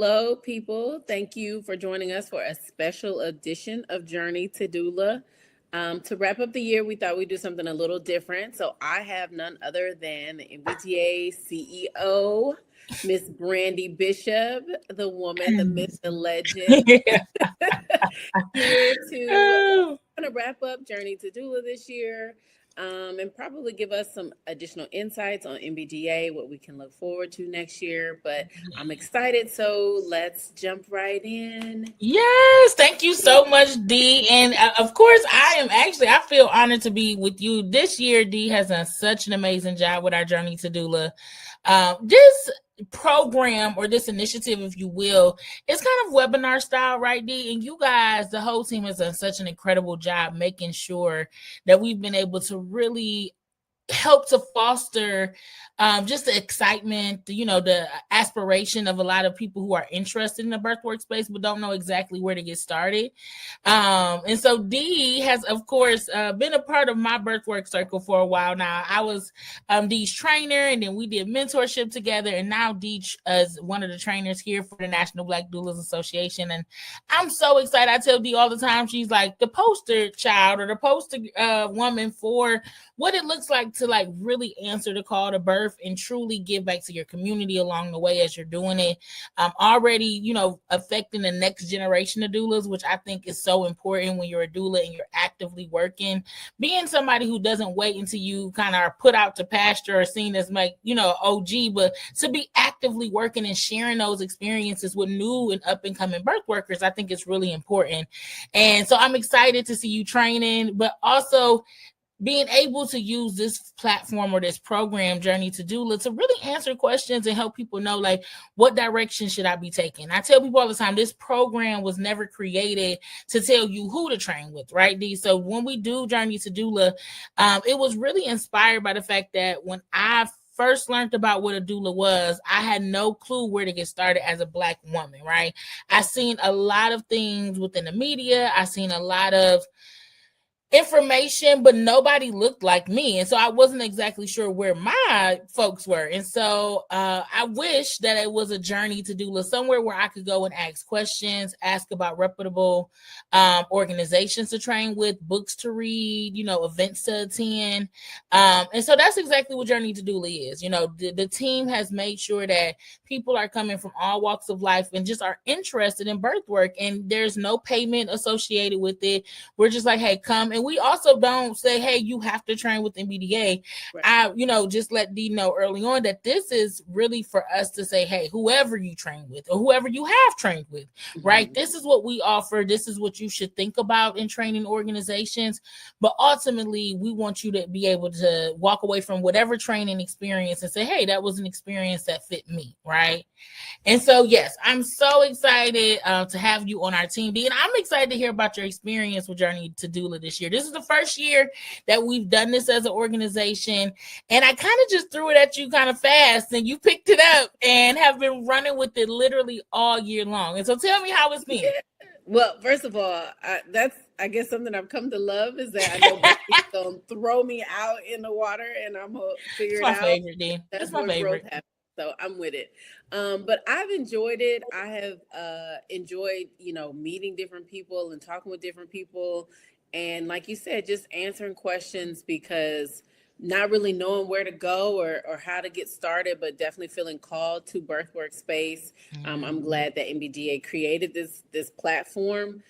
Hello, people. Thank you for joining us for a special edition of Journey to Doula. To wrap up the year, we thought we'd do something a little different. So I have none other than the NBDA CEO, Miss Brandy Bishop, the woman, the myth, the legend, here to kind of wrap up Journey to Doula this year. And probably give us some additional insights on NBDA, what we can look forward to next year. But I'm excited, so let's jump right in. Yes, thank you so much, Dee. And of course, I feel honored to be with you this year. Dee has done such an amazing job with our Journey to Doula. This program, or this initiative, if you will, is kind of webinar style, right, Dee? And you guys, the whole team, has done such an incredible job making sure that we've been able to really help to foster just the excitement, the aspiration of a lot of people who are interested in the birth workspace but don't know exactly where to get started. And so Dee has, of course, been a part of my birth work circle for a while now. I was Dee's trainer, and then we did mentorship together, and now Dee is one of the trainers here for the National Black Doulas Association. And I'm so excited. I tell Dee all the time, she's like the poster child or the poster woman for what it looks like to really answer the call to birth and truly give back to your community along the way as you're doing it. Already, affecting the next generation of doulas, which I think is so important when you're a doula and you're actively working. Being somebody who doesn't wait until you kind of are put out to pasture or seen as OG, but to be actively working and sharing those experiences with new and up and coming birth workers, I think it's really important. And so I'm excited to see you training, but also being able to use this platform or this program, Journey to Doula, to really answer questions and help people know, what direction should I be taking? I tell people all the time, this program was never created to tell you who to train with, right, Dee? So when we do Journey to Doula, it was really inspired by the fact that when I first learned about what a doula was, I had no clue where to get started as a Black woman, right? I seen a lot of things within the media. I seen a lot of information, but nobody looked like me. And so I wasn't exactly sure where my folks were. And so I wish that it was a Journey to Doula, somewhere where I could go and ask questions, ask about reputable organizations to train with, books to read, events to attend. And so that's exactly what Journey to Doula is. The team has made sure that people are coming from all walks of life and just are interested in birth work. And there's no payment associated with it. We're just like, hey, come. And we also don't say, hey, you have to train with NBDA. Right. I, just let Dee know early on that this is really for us to say, hey, whoever you train with or whoever you have trained with, right? This is what we offer. This is what you should think about in training organizations. But ultimately, we want you to be able to walk away from whatever training experience and say, hey, that was an experience that fit me, right? And so, yes, I'm so excited to have you on our team, Dee. And I'm excited to hear about your experience with Journey to Doula this year. This is the first year that we've done this as an organization. And I kind of just threw it at you kind of fast, and you picked it up and have been running with it literally all year long. And so tell me how it's been. Yeah. Well, first of all, that's, I guess, something I've come to love is that I know Becky's going to throw me out in the water and I'm going to figure it out. That's my favorite, Dee. That's my favorite. So I'm with it. But I've enjoyed it. I have enjoyed, meeting different people and talking with different people. And like you said, just answering questions, because not really knowing where to go or how to get started, but definitely feeling called to birth workspace. I'm glad that NBDA created this platform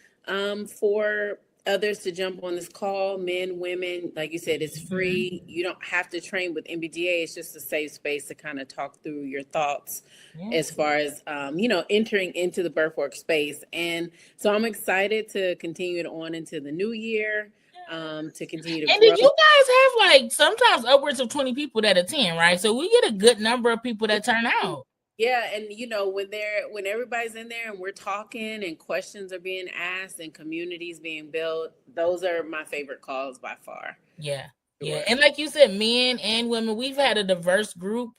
for others to jump on this call, men, women. Like you said, it's free. You don't have to train with NBDA. It's just a safe space to kind of talk through your thoughts as far as, entering into the birth workspace. And so I'm excited to continue it on into the new year. To continue to and grow. Did you guys have sometimes upwards of 20 people that attend, right? So we get a good number of people that turn out. Yeah, and when everybody's in there and we're talking and questions are being asked and communities being built, those are my favorite calls by far. Yeah. And like you said, men and women, we've had a diverse group.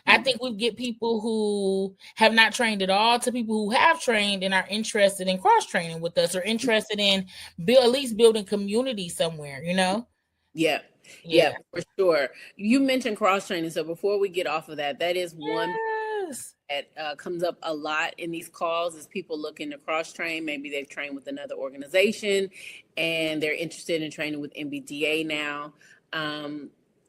I think we get people who have not trained at all to people who have trained and are interested in cross-training with us or interested in at least building community somewhere, Yeah, for sure. You mentioned cross-training. So before we get off of that, that is one that comes up a lot in these calls is people looking to cross train. Maybe they've trained with another organization and they're interested in training with NBDA now.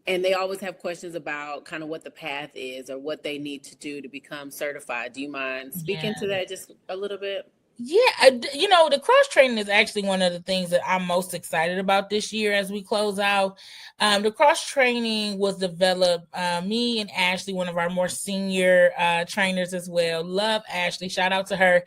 And they always have questions about kind of what the path is or what they need to do to become certified. Do you mind speaking to that just a little bit? Yeah, the cross training is actually one of the things that I'm most excited about this year as we close out. The cross training was developed, me and Ashley, one of our more senior trainers as well. Love Ashley, shout out to her.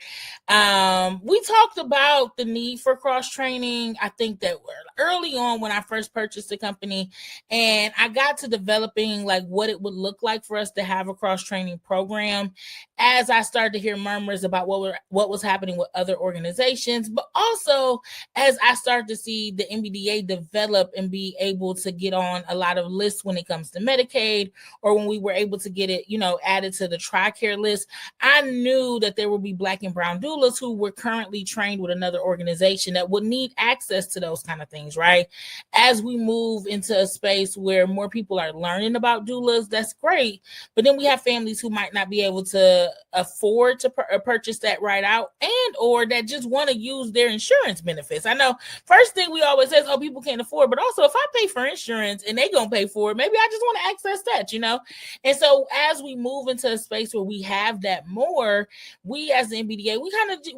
We talked about the need for cross training. I think that early on when I first purchased the company, and I got to developing like what it would look like for us to have a cross training program. As I started to hear murmurs about what was happening with other organizations, but also as I started to see the NBDA develop and be able to get on a lot of lists when it comes to Medicaid, or when we were able to get it, added to the TRICARE list, I knew that there would be Black and brown doulas who were currently trained with another organization that would need access to those kind of things, right? As we move into a space where more people are learning about doulas, that's great. But then we have families who might not be able to afford to purchase that right out, and or that just want to use their insurance benefits. I know first thing we always say is, oh, people can't afford, but also if I pay for insurance and they gonna pay for it, maybe I just want to access that. And so as we move into a space where we have that more, we as the NBDA,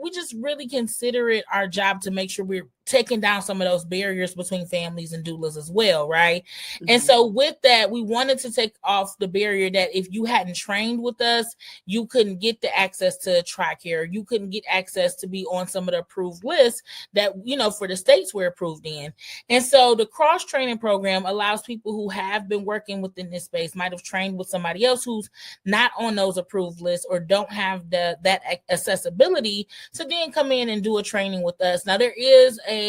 we just really consider it our job to make sure we're taking down some of those barriers between families and doulas as well, right? Mm-hmm. And so with that, we wanted to take off the barrier that if you hadn't trained with us, you couldn't get the access to TRICARE, you couldn't get access to be on some of the approved lists that, for the states we're approved in. And so the cross-training program allows people who have been working within this space, might have trained with somebody else who's not on those approved lists or don't have that accessibility, to then come in and do a training with us. Now, there is a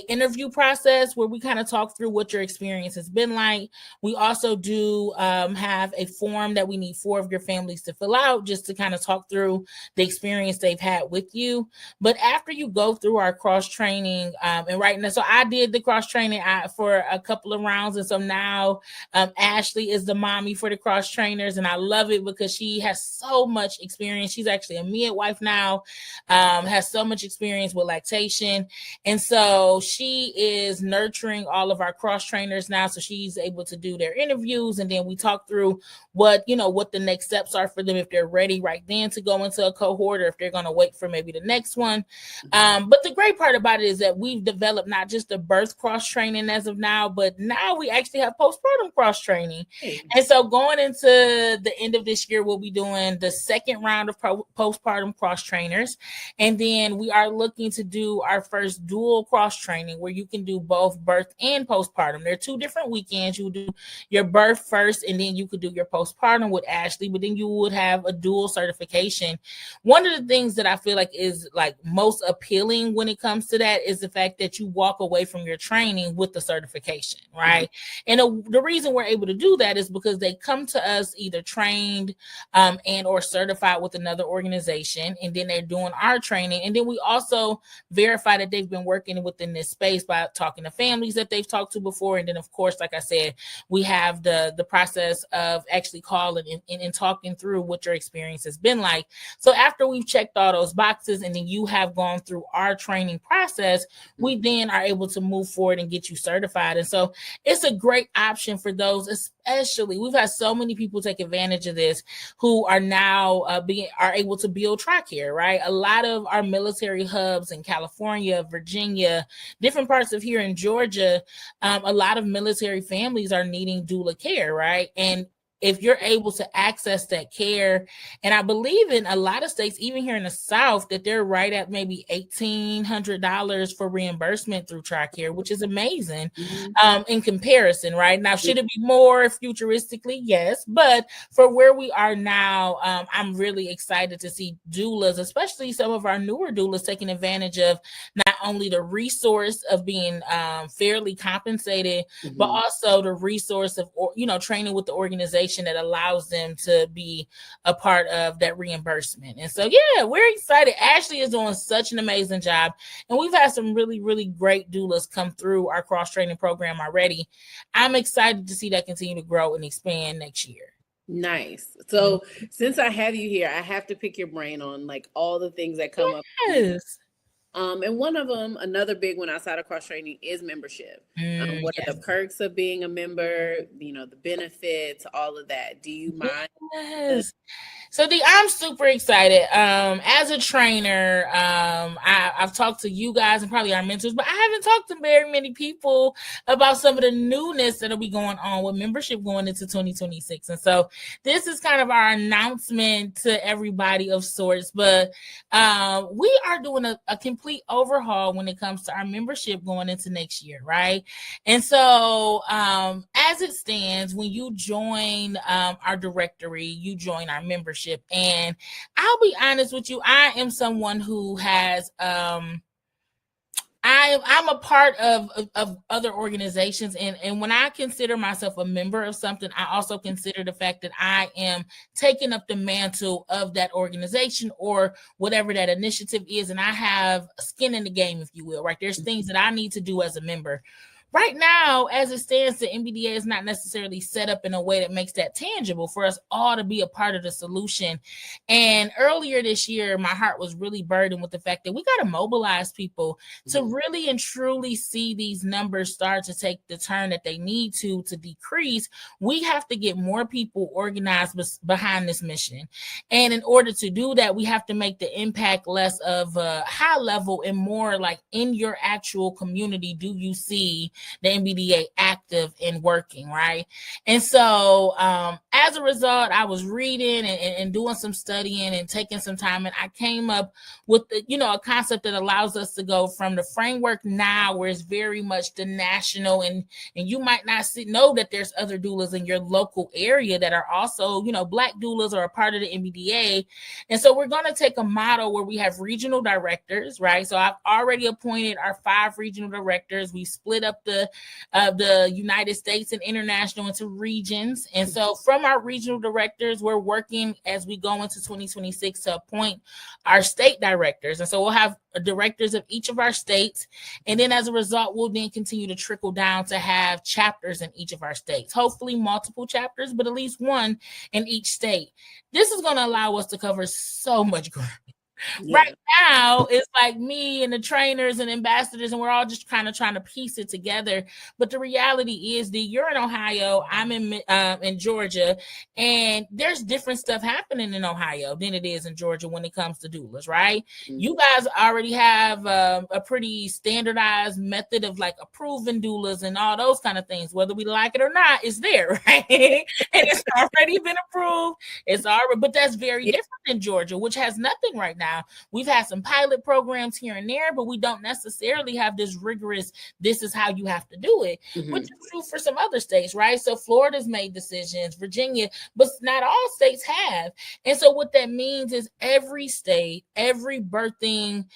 interview process where we kind of talk through what your experience has been like. We also do have a form that we need 4 of your families to fill out, just to kind of talk through the experience they've had with you. But after you go through our cross training, and right now, so I did the cross training for a couple of rounds, and so now Ashley is the mommy for the cross trainers, and I love it because she has so much experience. She's actually a midwife now, has so much experience with lactation, and so she is nurturing all of our cross trainers now. So she's able to do their interviews, and then we talk through what the next steps are for them, if they're ready right then to go into a cohort, or if they're going to wait for maybe the next one. But the great part about it is that we've developed not just the birth cross training as of now, but now we actually have postpartum cross training. And so going into the end of this year, we'll be doing the second round of postpartum cross trainers. And then we are looking to do our first dual cross training, where you can do both birth and postpartum. There are 2 different weekends. You do your birth first, and then you could do your postpartum with Ashley, but then you would have a dual certification. One of the things that I feel like is like most appealing when it comes to that is the fact that you walk away from your training with the certification, right? And the reason we're able to do that is because they come to us either trained and or certified with another organization, and then they're doing our training, and then we also verify that they've been working within this space by talking to families that they've talked to before. And then, of course, like I said, we have the process of actually calling and talking through what your experience has been like. So after we've checked all those boxes, and then you have gone through our training process, we then are able to move forward and get you certified. And so it's a great option for those, especially we've had so many people take advantage of this who are now are able to build TRICARE, right? A lot of our military hubs in California, Virginia, different parts of here in Georgia, a lot of military families are needing doula care, right? And if you're able to access that care, and I believe in a lot of states, even here in the South, that they're right at maybe $1,800 for reimbursement through TRICARE, which is amazing in comparison, right? Now, should it be more futuristically? Yes, but for where we are now, I'm really excited to see doulas, especially some of our newer doulas, taking advantage of not only the resource of being fairly compensated, but also the resource of, training with the organization that allows them to be a part of that reimbursement. And so, yeah, we're excited. Ashley is doing such an amazing job. And we've had some really, really great doulas come through our cross-training program already. I'm excited to see that continue to grow and expand next year. Nice. So since I have you here, I have to pick your brain on like all the things that come up. Yes. And one of them, another big one outside of cross training, is membership. What are Yes. the perks of being a member? You know, the benefits, all of that. Do you mind? Yes. So I'm super excited. As a trainer, I've talked to you guys and probably our mentors, but I haven't talked to very many people about some of the newness that'll be going on with membership going into 2026. And so this is kind of our announcement to everybody of sorts, but we are doing a complete overhaul when it comes to our membership going into next year, right? And so as it stands, when you join our directory, you join our membership. And I'll be honest with you, I am someone who has I'm a part of other organizations, and when I consider myself a member of something, I also consider the fact that I am taking up the mantle of that organization or whatever that initiative is, and I have skin in the game, if you will, right? There's things that I need to do as a member. Right now, as it stands, the NBDA is not necessarily set up in a way that makes that tangible for us all to be a part of the solution. And earlier this year, my heart was really burdened with the fact that we got to mobilize people to really and truly see these numbers start to take the turn that they need to decrease. We have to get more people organized behind this mission. And in order to do that, we have to make the impact less of a high level and more like in your actual community. Do you see the NBDA active and working, right? And so as a result, I was reading and doing some studying and taking some time, and I came up with a concept that allows us to go from the framework now, where it's very much the national, and you might not know that there's other doulas in your local area that are also, Black doulas or a part of the NBDA. And so we're going to take a model where we have regional directors, right? So I've already appointed our 5 regional directors. We split up the United States and international into regions. And so from our regional directors, we're working as we go into 2026 to appoint our state directors. And so we'll have directors of each of our states. And then as a result, we'll then continue to trickle down to have chapters in each of our states, hopefully multiple chapters, but at least one in each state. This is going to allow us to cover so much ground. Yeah. Right now, it's like me and the trainers and ambassadors, and we're all just kind of trying to piece it together. But the reality is that you're in Ohio, I'm in Georgia, and there's different stuff happening in Ohio than it is in Georgia when it comes to doulas, right? Mm-hmm. You guys already have a pretty standardized method of like approving doulas and all those kind of things. Whether we like it or not, it's there, right? And it's already been approved. It's already, but that's very different in Georgia, which has nothing right now. We've had some pilot programs here and there, but we don't necessarily have this rigorous, this is how you have to do it, which is true for some other states, right? So Florida's made decisions, Virginia, but not all states have. And so what that means is every state, every birthing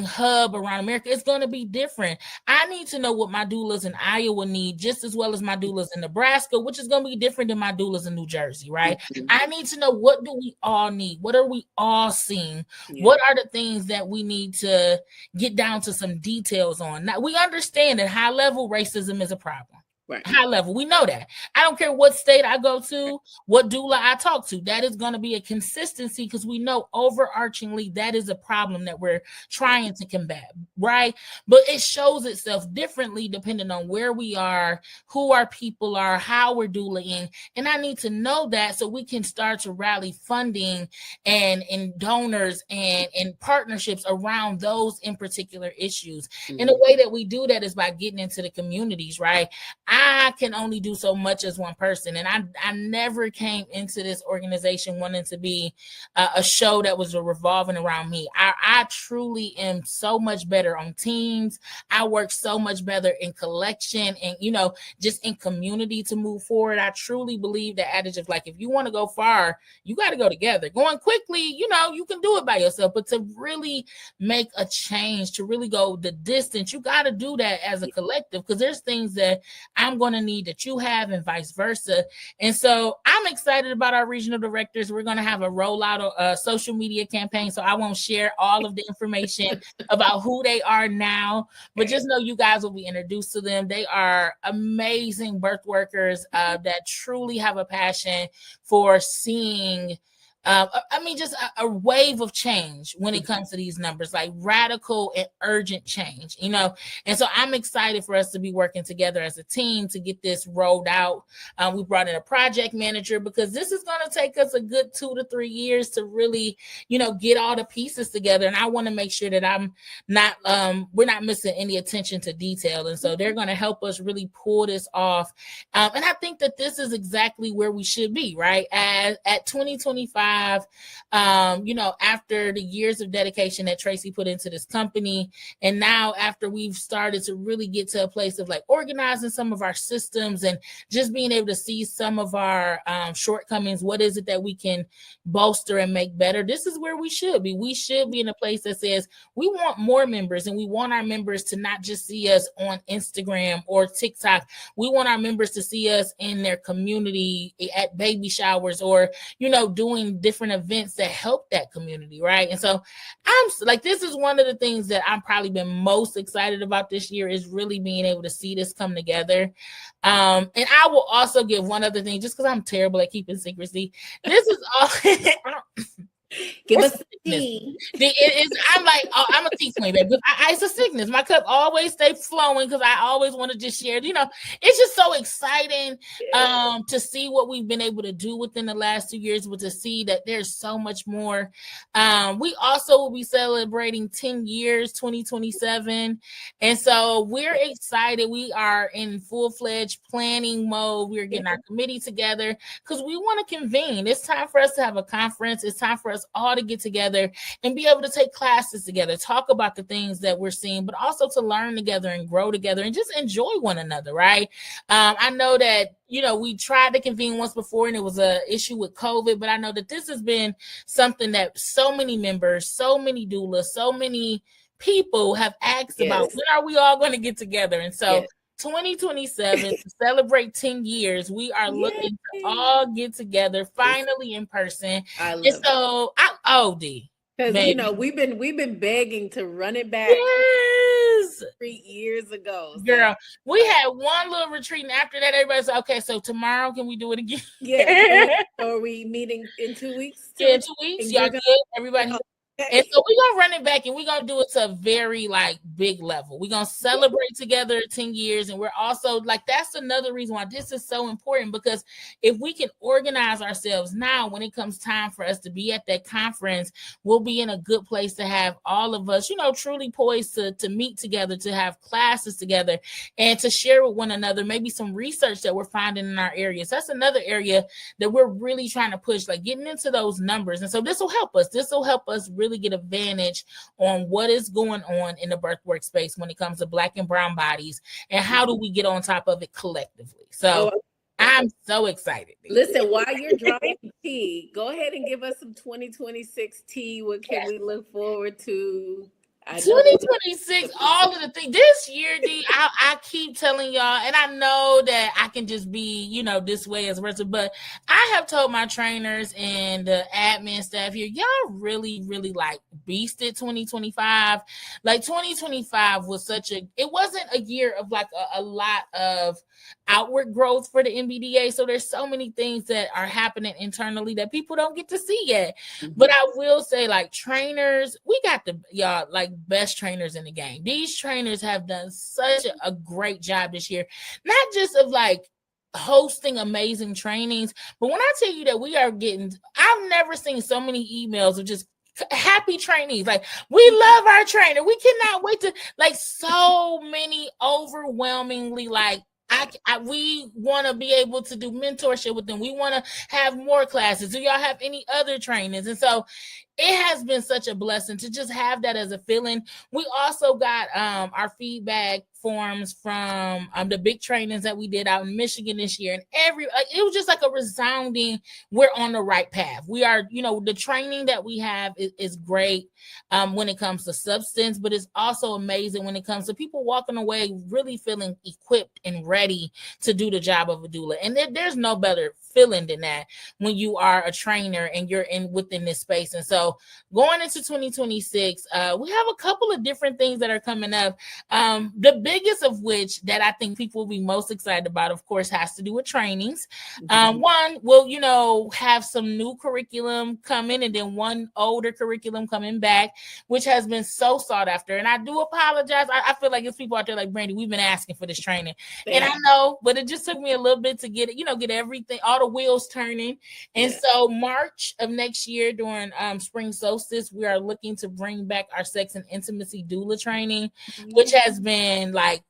hub around America is going to be different. I need to know what my doulas in Iowa need just as well as my doulas in Nebraska, which is going to be different than my doulas in New Jersey, right? Mm-hmm. I need to know, what do we all need? What are we all seeing? Yeah. What are the things that we need to get down to some details on? Now, we understand that high level racism is a problem. Right. High level. We know that. I don't care what state I go to, what doula I talk to. That is going to be a consistency because we know overarchingly that is a problem that we're trying to combat, right? But it shows itself differently depending on where we are, who our people are, how we're doulaing. And I need to know that so we can start to rally funding and donors and partnerships around those in particular issues. Mm-hmm. And the way that we do that is by getting into the communities, right? I can only do so much as one person. And I never came into this organization wanting to be a show that was revolving around me. I truly am so much better on teams. I work so much better in collection and, just in community to move forward. I truly believe the adage of like, if you want to go far, you got to go together. Going quickly, you can do it by yourself, but to really make a change, to really go the distance, you got to do that as a collective, because there's things that I'm going to need that you have, and vice versa. And so I'm excited about our regional directors. We're going to have a rollout of a social media campaign. So I won't share all of the information about who they are now, but just know you guys will be introduced to them. They are amazing birth workers that truly have a passion for seeing just a wave of change when it comes to these numbers, like radical and urgent change, And so I'm excited for us to be working together as a team to get this rolled out. We brought in a project manager because this is going to take us a good 2 to 3 years to really, get all the pieces together. And I want to make sure that we're not missing any attention to detail. And so they're going to help us really pull this off. And I think that this is exactly where we should be, right? At 2025, after the years of dedication that Tracy put into this company, and now after we've started to really get to a place of like organizing some of our systems and just being able to see some of our shortcomings, what is it that we can bolster and make better? This is where we should be. We should be in a place that says we want more members, and we want our members to not just see us on Instagram or TikTok. We want our members to see us in their community at baby showers or, doing different events that help that community, right? And so I'm like, this is one of the things that I'm probably been most excited about this year, is really being able to see this come together. And I will also give one other thing, just because I'm terrible at keeping secrecy. This is all. Give us the tea. I'm like, I'm a tea queen, baby. It's a sickness. My cup always stays flowing because I always want to just share. It's just so exciting to see what we've been able to do within the last 2 years, but to see that there's so much more. We also will be celebrating 10 years, 2027. And so we're excited. We are in full-fledged planning mode. We're getting our committee together because we want to convene. It's time for us to have a conference. It's time for us all to get together and be able to take classes together, talk about the things that we're seeing, but also to learn together and grow together and just enjoy one another, right? I know that, we tried to convene once before and it was an issue with COVID, but I know that this has been something that so many members, so many doulas, so many people have asked about. When are we all going to get together? And so 2027, to celebrate 10 years, we are looking to all get together finally in person. I love it. D. Because we've been begging to run it back. 3 years ago. Girl, we had one little retreat, and after that, everybody said, okay, so tomorrow, can we do it again? So are we meeting in 2 weeks? In 2 weeks. Y'all good? Everybody? And so we're going to run it back, and we're going to do it to a very big level. We're going to celebrate together 10 years. And we're also that's another reason why this is so important, because if we can organize ourselves now, when it comes time for us to be at that conference, we'll be in a good place to have all of us, truly poised to meet together, to have classes together and to share with one another, maybe some research that we're finding in our areas. That's another area that we're really trying to push, getting into those numbers. And so this will help us. This will help us really get advantage on what is going on in the birth workspace when it comes to Black and brown bodies, and how do we get on top of it collectively. So I'm so excited. Listen, while you're drawing tea, go ahead and give us some 2026 tea. What can we look forward to? 2026, all of the things this year, D, I keep telling y'all, and I know that I can just be, this way as a person, but I have told my trainers and the admin staff here, y'all really, really beasted 2025. 2025 was it wasn't a year of a lot of outward growth for the NBDA. So there's so many things that are happening internally that people don't get to see yet. Mm-hmm. But I will say, trainers, we got y'all best trainers in the game. These trainers have done such a great job this year, not just of hosting amazing trainings, but when I tell you that I've never seen so many emails of just happy trainees. We love our trainer. We cannot wait to so many overwhelmingly we want to be able to do mentorship with them. We want to have more classes. Do y'all have any other trainings? And so it has been such a blessing to just have that as a feeling. We also got our feedback forms from the big trainings that we did out in Michigan this year, and it was just like a resounding, we're on the right path. We are, the training that we have is great when it comes to substance, but it's also amazing when it comes to people walking away really feeling equipped and ready to do the job of a doula. And there's no better feeling than that when you are a trainer and you're within this space. And so going into 2026, we have a couple of different things that are coming up. The biggest of which that I think people will be most excited about, of course, has to do with trainings. One will, have some new curriculum coming, and then one older curriculum coming back, which has been so sought after. And I do apologize. I feel like it's people out there like, Brandy, we've been asking for this training. And I know, but it just took me a little bit to get it, get everything, all the wheels turning. And so March of next year during spring solstice, we are looking to bring back our sex and intimacy doula training, which has been like,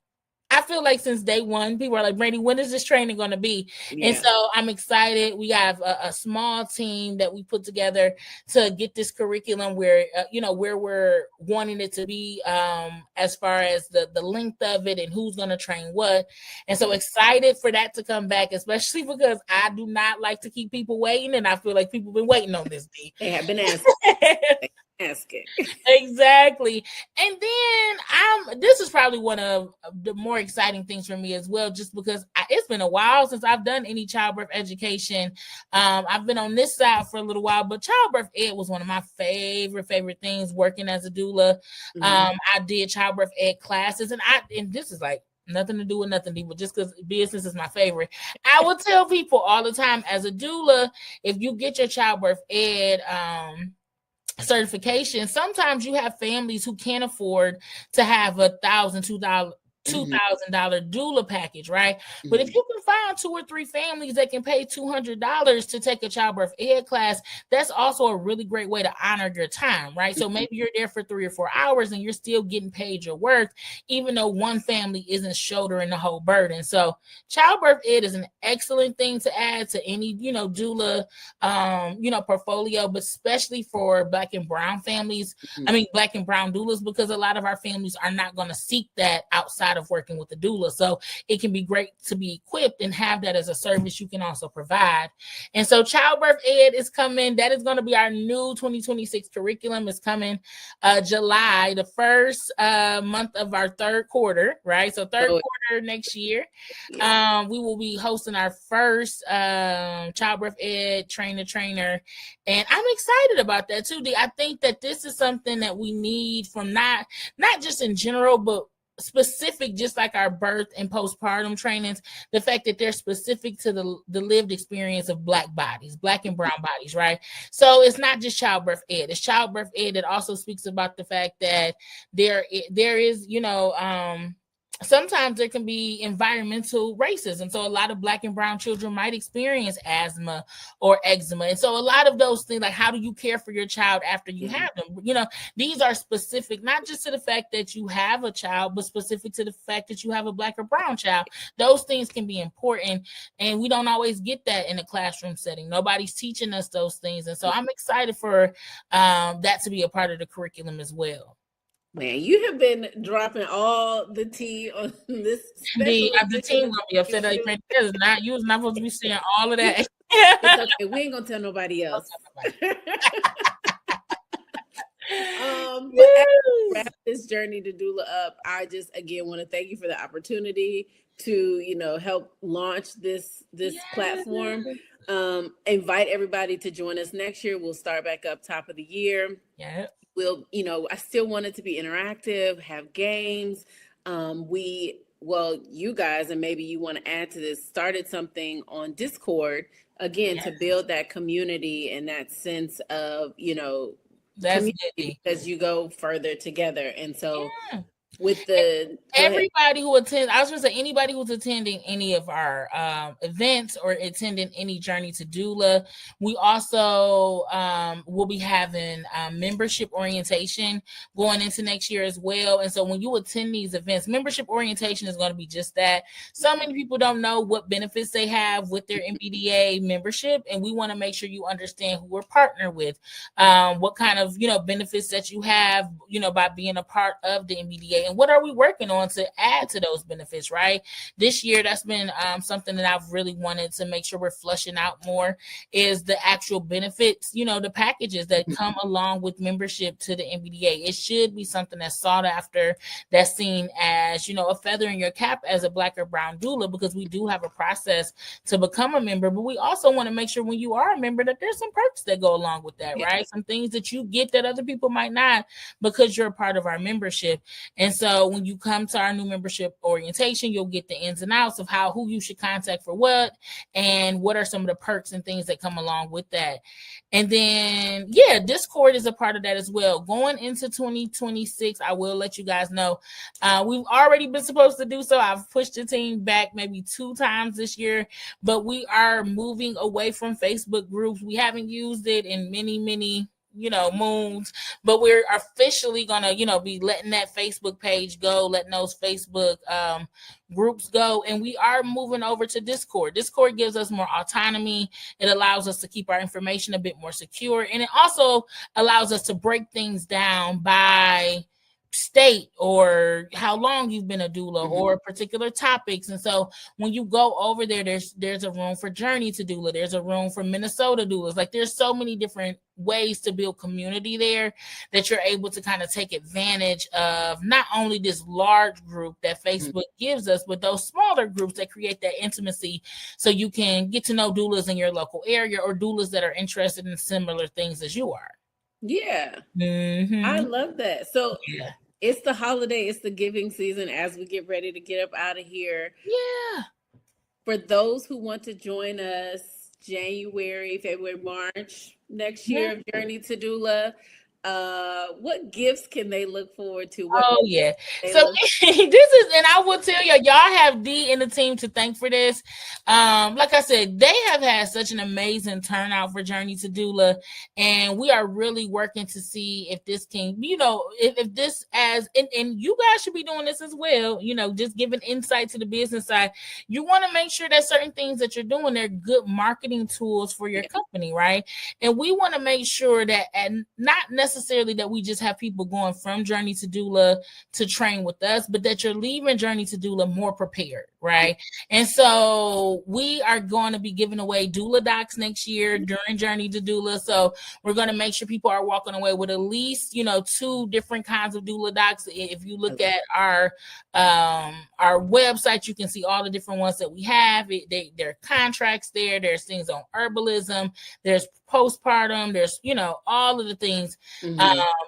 I feel like since day one, people are like, Brandy, when is this training going to be? Yeah. And so I'm excited. We have a small team that we put together to get this curriculum where, where we're wanting it to be as far as the length of it and who's going to train what. And so excited for that to come back, especially because I do not like to keep people waiting. And I feel like people have been waiting on this. They have been asking. Exactly. And then this is probably one of the more exciting things for me as well, just because it's been a while since I've done any childbirth education. I've been on this side for a little while, but childbirth ed was one of my favorite things working as a doula. I did childbirth ed classes, and this is like nothing to do with nothing, but just because business is my favorite. I will tell people all the time, as a doula, if you get your childbirth ed certification, sometimes you have families who can't afford to have $1,000, $2,000 doula package, right? But if you can find 2 or 3 families that can pay $200 to take a childbirth ed class, that's also a really great way to honor your time, right? So maybe you're there for 3 or 4 hours and you're still getting paid your worth, even though one family isn't shouldering the whole burden. So childbirth ed is an excellent thing to add to any, doula, portfolio, but especially for Black and brown families. I mean, Black and brown doulas, because a lot of our families are not going to seek that outside of working with the doula. So it can be great to be equipped and have that as a service you can also provide. And so childbirth ed is coming. That is going to be our new 2026 curriculum. Is coming July, the first month of our third quarter, right? So third quarter next year, we will be hosting our first childbirth ed trainer. And I'm excited about that too. I think that this is something that we need from not just in general, but specific, just like our birth and postpartum trainings, the fact that they're specific to the lived experience of Black bodies, Black and brown bodies, right? So it's not just childbirth ed. It's childbirth ed that also speaks about the fact that there is, sometimes there can be environmental racism. So a lot of Black and brown children might experience asthma or eczema. And so a lot of those things, like how do you care for your child after you have them? These are specific, not just to the fact that you have a child, but specific to the fact that you have a Black or brown child. Those things can be important. And we don't always get that in a classroom setting. Nobody's teaching us those things. And so I'm excited for that to be a part of the curriculum as well. Man, you have been dropping all the tea on this special. The team gonna be upset. You was not supposed to be saying all of that. It's okay. We ain't gonna tell nobody else. But as we wrap this journey to doula up, I just again want to thank you for the opportunity to help launch this platform. Invite everybody to join us next year. We'll start back up top of the year. Yeah. We'll, I still want it to be interactive, have games. You guys, and maybe you want to add to this, started something on Discord, again, to build that community and that sense of, that's community as you go further together. And so with the Everybody who attends, I was going to say anybody who's attending any of our events or attending any Journey to Doula. We also will be having membership orientation going into next year as well. And so when you attend these events, membership orientation is going to be just that. So many people don't know what benefits they have with their NBDA membership, and we want to make sure you understand who we're partnered with, what kind of benefits that you have by being a part of the NBDA, and what are we working on to add to those benefits. Right, this year that's been something that I've really wanted to make sure we're flushing out more, is the actual benefits, the packages that come along with membership to the NBDA. It should be something that's sought after, that's seen as a feather in your cap as a Black or brown doula, because we do have a process to become a member, but we also want to make sure when you are a member that there's some perks that go along with that, right? Some things that you get that other people might not, because you're a part of our membership. And so when you come to our new membership orientation, you'll get the ins and outs of who you should contact for what, and what are some of the perks and things that come along with that. And then, Discord is a part of that as well. Going into 2026, I will let you guys know. We've already been supposed to do so. I've pushed the team back maybe 2 times this year, but we are moving away from Facebook groups. We haven't used it in many moons, but we're officially gonna be letting that Facebook page go, letting those Facebook groups go, and we are moving over to Discord. Discord gives us more autonomy. It allows us to keep our information a bit more secure, and it also allows us to break things down by state or how long you've been a doula, or particular topics. And so when you go over there, there's a room for Journey to Doula, there's a room for Minnesota doulas. Like, there's so many different ways to build community there that you're able to kind of take advantage of not only this large group that Facebook gives us, but those smaller groups that create that intimacy, so you can get to know doulas in your local area, or doulas that are interested in similar things as you are. I love that. So it's the holiday, it's the giving season as we get ready to get up out of here. For those who want to join us January, February, March next year of Journey to Doula, what gifts can they look forward to? So this is, and I will tell y'all have Dee and the team to thank for this. Like I said, they have had such an amazing turnout for Journey to Doula, and we are really working to see if this can, if this and you guys should be doing this as well, just giving insight to the business side. You want to make sure that certain things that you're doing, they're good marketing tools for your company, right? And we want to make sure that, and not necessarily that we just have people going from Journey to Doula to train with us, but that you're leaving Journey to Doula more prepared, right? And so we are going to be giving away doula docs next year during Journey to Doula. So we're going to make sure people are walking away with at least 2 different kinds of doula docs. If you look at our website, you can see all the different ones that we have. There are contracts there. There's things on herbalism. There's postpartum. There's all of the things,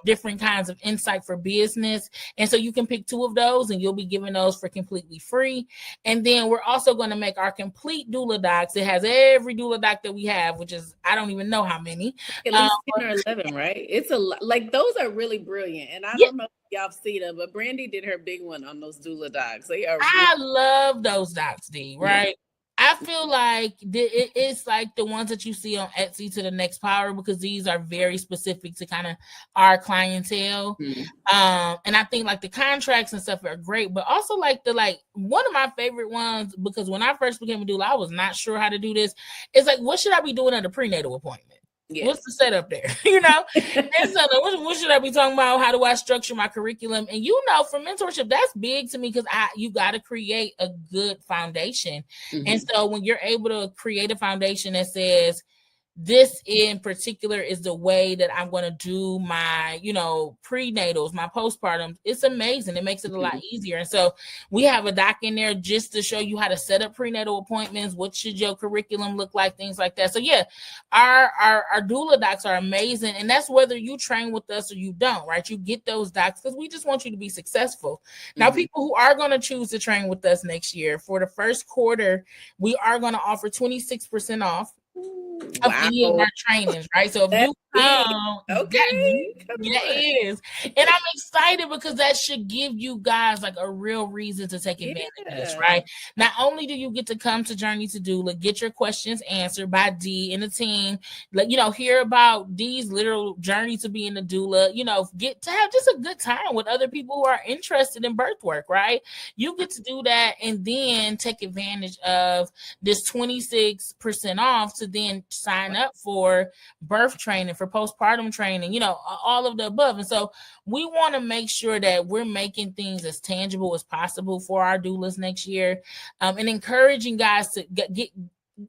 different kinds of insight for business. And so you can pick 2 of those, and you'll be given those for completely free. And then we're also going to make our complete doula docs. It has every doula doc that we have, which is, I don't even know how many. At least 10 or 11, right? It's a lot. Like, those are really brilliant. And I don't know if y'all have seen them, but Brandy did her big one on those doula docs. I love those docs, D, right? I feel like it's like the ones that you see on Etsy to the next power, because these are very specific to kind of our clientele. And I think like the contracts and stuff are great, but also like one of my favorite ones, because when I first became a doula, I was not sure how to do this. It's like, what should I be doing at a prenatal appointment? What's the setup there? And so what should I be talking about? How do I structure my curriculum? And for mentorship, that's big to me, because you got to create a good foundation. And so when you're able to create a foundation that says, this in particular is the way that I'm going to do my, prenatals, my postpartum, it's amazing. It makes it a lot easier. And so we have a doc in there just to show you how to set up prenatal appointments. What should your curriculum look like? Things like that. So our doula docs are amazing. And that's whether you train with us or you don't, right? You get those docs because we just want you to be successful. Now, people who are going to choose to train with us next year, for the first quarter, we are going to offer 26% off of any of our trainings, right? So if you big. That, Okay, come yeah, on. it is. And I'm excited because that should give you guys like a real reason to take advantage of this, right? Not only do you get to come to Journey to Doula, get your questions answered by Dee and the team, like, hear about Dee's literal journey to being a doula, get to have just a good time with other people who are interested in birth work, right? You get to do that and then take advantage of this 26% off to then sign up for birth training, for postpartum training, all of the above. And so we want to make sure that we're making things as tangible as possible for our doulas next year, and encouraging guys to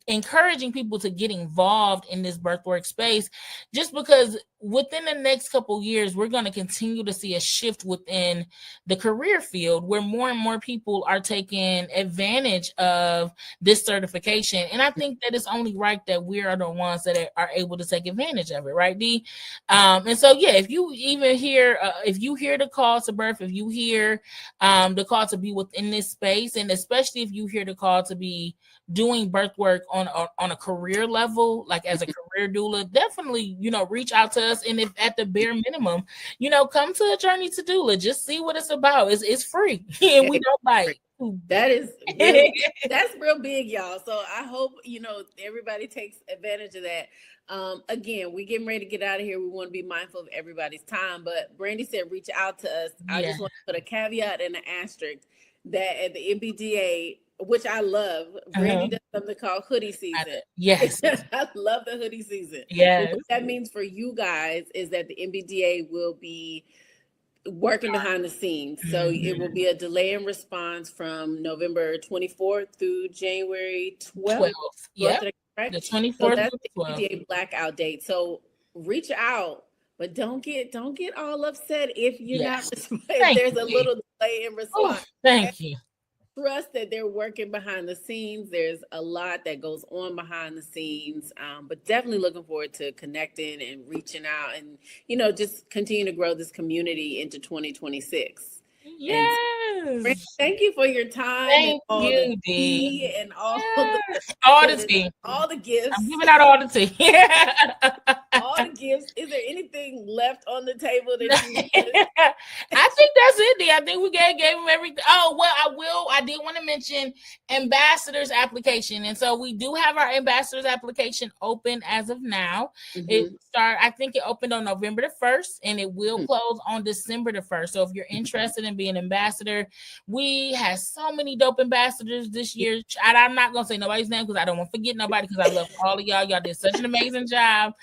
encouraging people to get involved in this birth work space, just because within the next couple years, we're going to continue to see a shift within the career field where more and more people are taking advantage of this certification. And I think that it's only right that we are the ones that are able to take advantage of it, right, Dee? And so, yeah, if you even hear, if you hear the call to birth, if you hear the call to be within this space, and especially if you hear the call to be doing birth work on a career level, like as a career doula, definitely, reach out to us. And if at the bare minimum, come to a Journey to Doula, just see what it's about. It's free and we don't bite. That is real, that's real big, y'all. So I hope, everybody takes advantage of that. Again, we getting ready to get out of here. We want to be mindful of everybody's time, but Brandy said, reach out to us. I just want to put a caveat and an asterisk that at the NBDA, which I love, Brandy does something called hoodie season. Yes. I love the hoodie season. Yes. What that means for you guys is that the NBDA will be working behind the scenes. So it will be a delay in response from November 24th through January 12th. Yeah. The 24th. So that's the NBDA blackout date. So reach out, but don't get all upset if you're not, if there's a little delay in response. Thank you. Trust that they're working behind the scenes. There's a lot that goes on behind the scenes, but definitely looking forward to connecting and reaching out and, just continue to grow this community into 2026. Yes. And thank you for your time. Thank and all you, the tea and all the tea. All the gifts. I'm giving out all the tea. All the gifts. Is there anything left on the table that you I think that's it, Dee. I think we gave them everything. Oh, well, I did want to mention ambassadors application. And so we do have our ambassadors application open as of now. I think it opened on November the 1st and it will close on December the 1st. So if you're interested in being an ambassador, we had so many dope ambassadors this year. I'm not going to say nobody's name because I don't want to forget nobody, because I love all of y'all. Y'all did such an amazing job.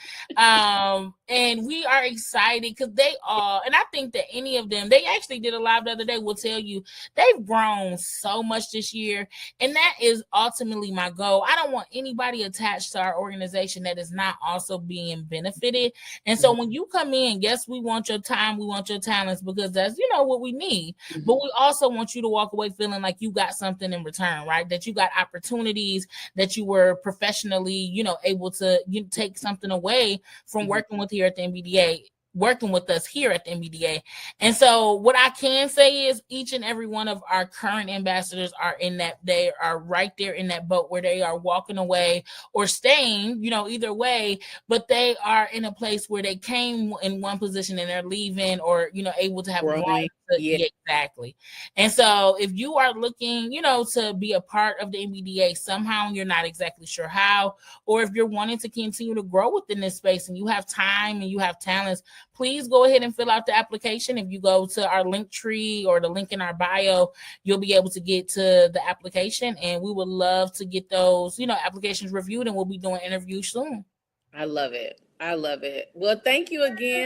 And we are excited because they all, and I think that any of them, they actually did a live the other day, will tell you they've grown so much this year. And that is ultimately my goal. I don't want anybody attached to our organization that is not also being benefited. And so when you come in, yes, we want your time, we want your talents, because that's, what we need. But we also want you to walk away feeling like you got something in return, right? That you got opportunities, that you were professionally, able to take something away from working with here at the NBDA, working with us here at the NBDA. And so what I can say is each and every one of our current ambassadors are in that, they are right there in that boat where they are walking away or staying, either way, but they are in a place where they came in one position and they're leaving, or, able to have growing. Yeah, exactly. And so if you are looking, to be a part of the NBDA somehow, and you're not exactly sure how, or if you're wanting to continue to grow within this space and you have time and you have talents, please go ahead and fill out the application. If you go to our link tree or the link in our bio, you'll be able to get to the application, and we would love to get those, applications reviewed, and we'll be doing interviews soon. I love it. Well, thank you again.